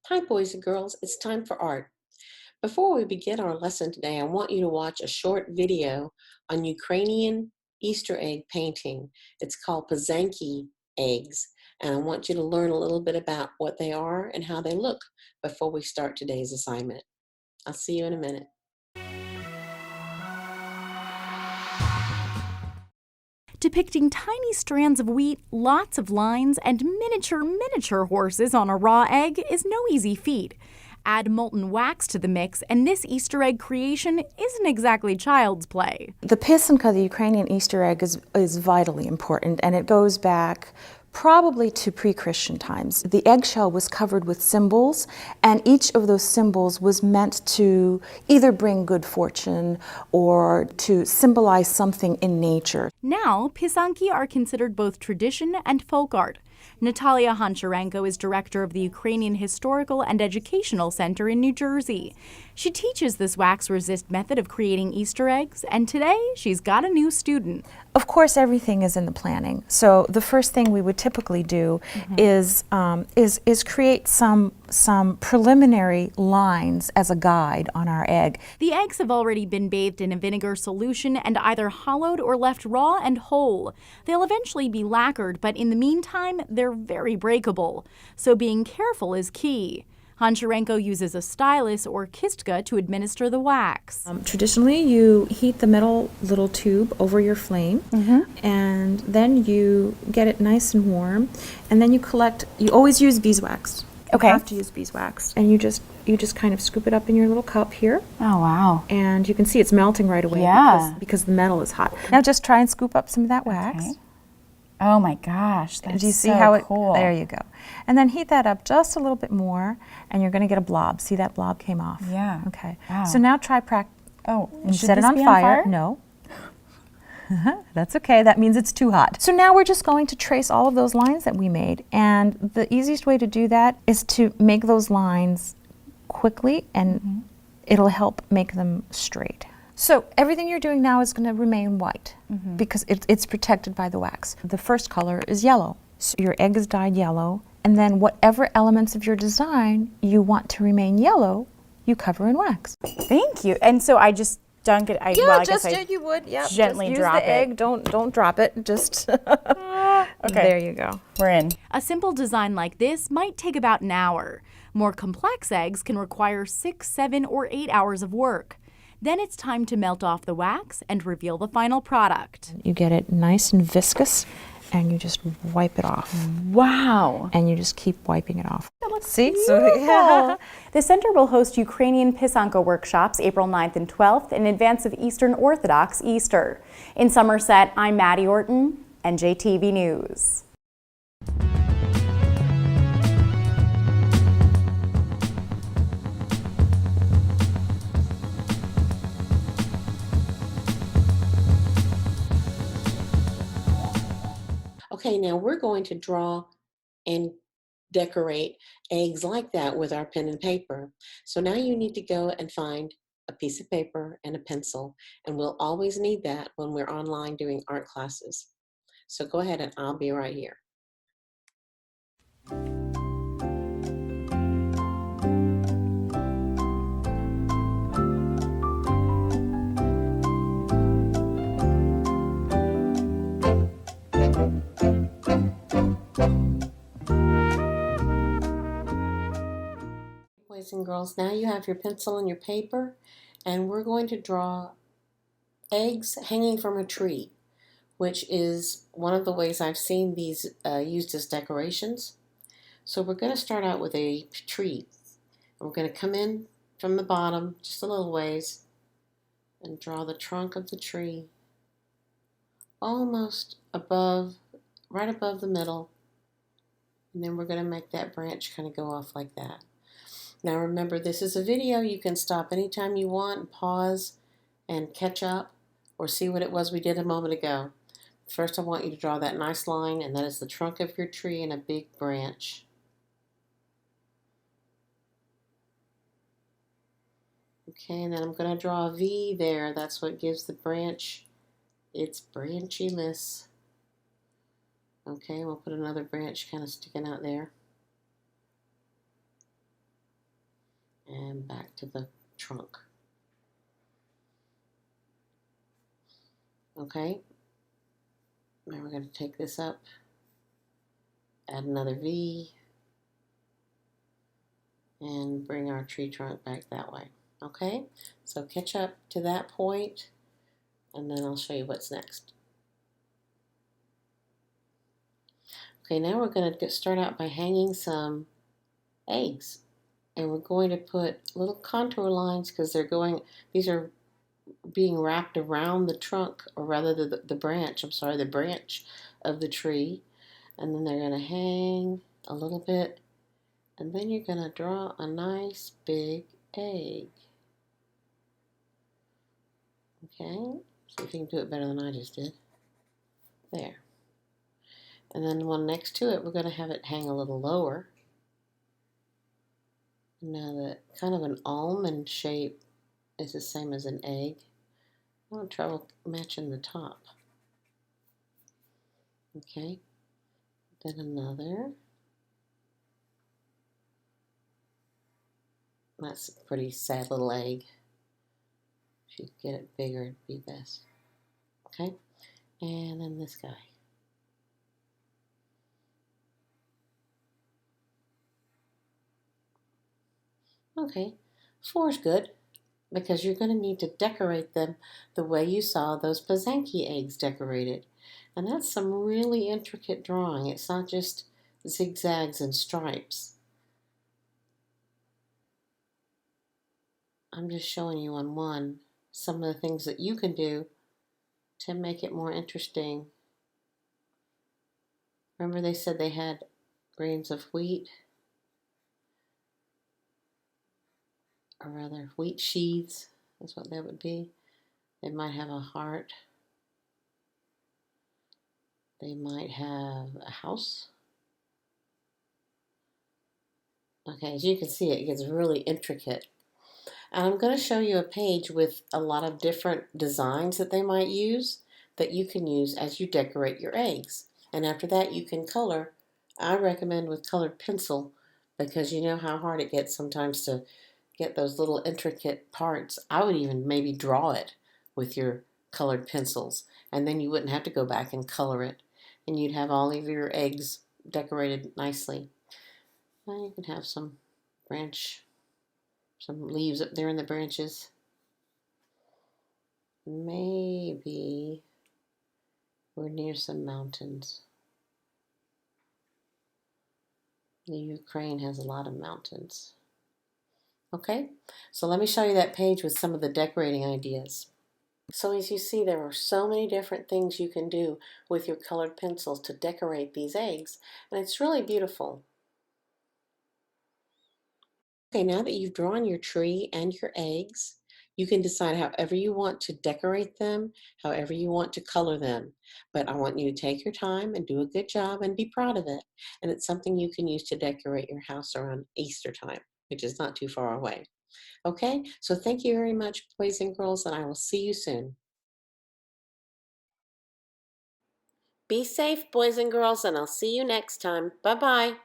Hi, boys and girls. It's time for art. Before we begin our lesson today, I want you to watch a short video on Ukrainian Easter egg painting. It's called Pysanky Eggs, and I want you to learn a little bit about what they are and how they look before we start today's assignment. I'll see you in a minute. Depicting tiny strands of wheat, lots of lines, and miniature horses on a raw egg is no easy feat. Add molten wax to the mix, and this Easter egg creation isn't exactly child's play. The Pysanka, the Ukrainian Easter egg, is vitally important, and it goes back probably to pre-Christian times. The eggshell was covered with symbols, and each of those symbols was meant to either bring good fortune or to symbolize something in nature. Now, Pysanky are considered both tradition and folk art. Natalia Honcharenko is director of the Ukrainian Historical and Educational Center in New Jersey. She teaches this wax-resist method of creating Easter eggs, and today she's got a new student. Of course, everything is in the planning. So the first thing we would typically do is create some preliminary lines as a guide on our egg. The eggs have already been bathed in a vinegar solution and either hollowed or left raw and whole. They'll eventually be lacquered, but in the meantime, they're very breakable. So being careful is key. Honcharenko uses a stylus or kistka to administer the wax. Traditionally, you heat the metal little tube over your flame, and then you get it nice and warm, and then you always use beeswax. Okay. You have to use beeswax. And you just kind of scoop it up in your little cup here. Oh, wow. And you can see it's melting right away because the metal is hot. Now just try and scoop up some of that wax. Okay. Oh my gosh, that's Do you see so how cool. There you go. And then heat that up just a little bit more, and you're going to get a blob. See, that blob came off. Yeah. Okay. Wow. So now try Oh, and should set it this on be fire. No. That's okay. That means it's too hot. So now we're just going to trace all of those lines that we made. And the easiest way to do that is to make those lines quickly, and it'll help make them straight. So everything you're doing now is going to remain white because it's protected by the wax. The first color is yellow. So your egg is dyed yellow, and then whatever elements of your design you want to remain yellow, you cover in wax. Thank you. And so I just dunk it. You would. Yeah, gently just drop use the it. egg. Don't drop it. Just Okay. There you go. We're in. A simple design like this might take about an hour. More complex eggs can require 6, 7, or 8 hours of work. Then it's time to melt off the wax and reveal the final product. You get it nice and viscous, and you just wipe it off. Wow. And you just keep wiping it off. See? Beautiful. The center will host Ukrainian Pysanka workshops April 9th and 12th in advance of Eastern Orthodox Easter. In Somerset, I'm Maddie Orton, NJTV News. Okay, now we're going to draw and decorate eggs like that with our pen and paper. So now you need to go and find a piece of paper and a pencil, and we'll always need that when we're online doing art classes. So go ahead and I'll be right here. Boys and girls, now you have your pencil and your paper, and we're going to draw eggs hanging from a tree, which is one of the ways I've seen these used as decorations. So we're going to start out with a tree. And we're going to come in from the bottom just a little ways and draw the trunk of the tree almost above, right above the middle. And then we're going to make that branch kind of go off like that. Now remember, this is a video. You can stop anytime you want, pause, and catch up, or see what it was we did a moment ago. First, I want you to draw that nice line, and that is the trunk of your tree and a big branch. Okay, and then I'm going to draw a V there. That's what gives the branch its branchiness. Okay, we'll put another branch kind of sticking out there. and back to the trunk. Okay, now we're going to take this up, add another V, and bring our tree trunk back that way. Okay, so catch up to that point, and then I'll show you what's next. Okay, now we're going to start out by hanging some eggs, and we're going to put little contour lines because these are being wrapped around the trunk, or rather the branch, the branch of the tree, and then they're going to hang a little bit, and then you're going to draw a nice big egg. Okay, see if you can do it better than I just did. There. And then the one next to it, we're going to have it hang a little lower. Now the kind of an almond shape is the same as an egg. I'm having trouble matching the top. Okay, then another. That's a pretty sad little egg. If you get it bigger, it'd be best. Okay, and then this guy. Okay, 4 is good because you're going to need to decorate them the way you saw those Pysanky eggs decorated. And that's some really intricate drawing. It's not just zigzags and stripes. I'm just showing you on one some of the things that you can do to make it more interesting. Remember they said they had grains of wheat? Or rather, wheat sheaths is what that would be. They might have a heart. They might have a house. Okay, as you can see, it gets really intricate. And I'm going to show you a page with a lot of different designs that they might use that you can use as you decorate your eggs. And after that, you can color. I recommend with colored pencil because you know how hard it gets sometimes to get those little intricate parts. I would even maybe draw it with your colored pencils, and then you wouldn't have to go back and color it, and you'd have all of your eggs decorated nicely. And you can have some leaves up there in the branches. Maybe we're near some mountains. The Ukraine has a lot of mountains. Okay, so let me show you that page with some of the decorating ideas. So as you see, there are so many different things you can do with your colored pencils to decorate these eggs, and it's really beautiful. Okay, now that you've drawn your tree and your eggs, you can decide however you want to decorate them, however you want to color them. But I want you to take your time and do a good job and be proud of it. And it's something you can use to decorate your house around Easter time, which is not too far away. Okay, so thank you very much, boys and girls, and I will see you soon. Be safe, boys and girls, and I'll see you next time. Bye-bye.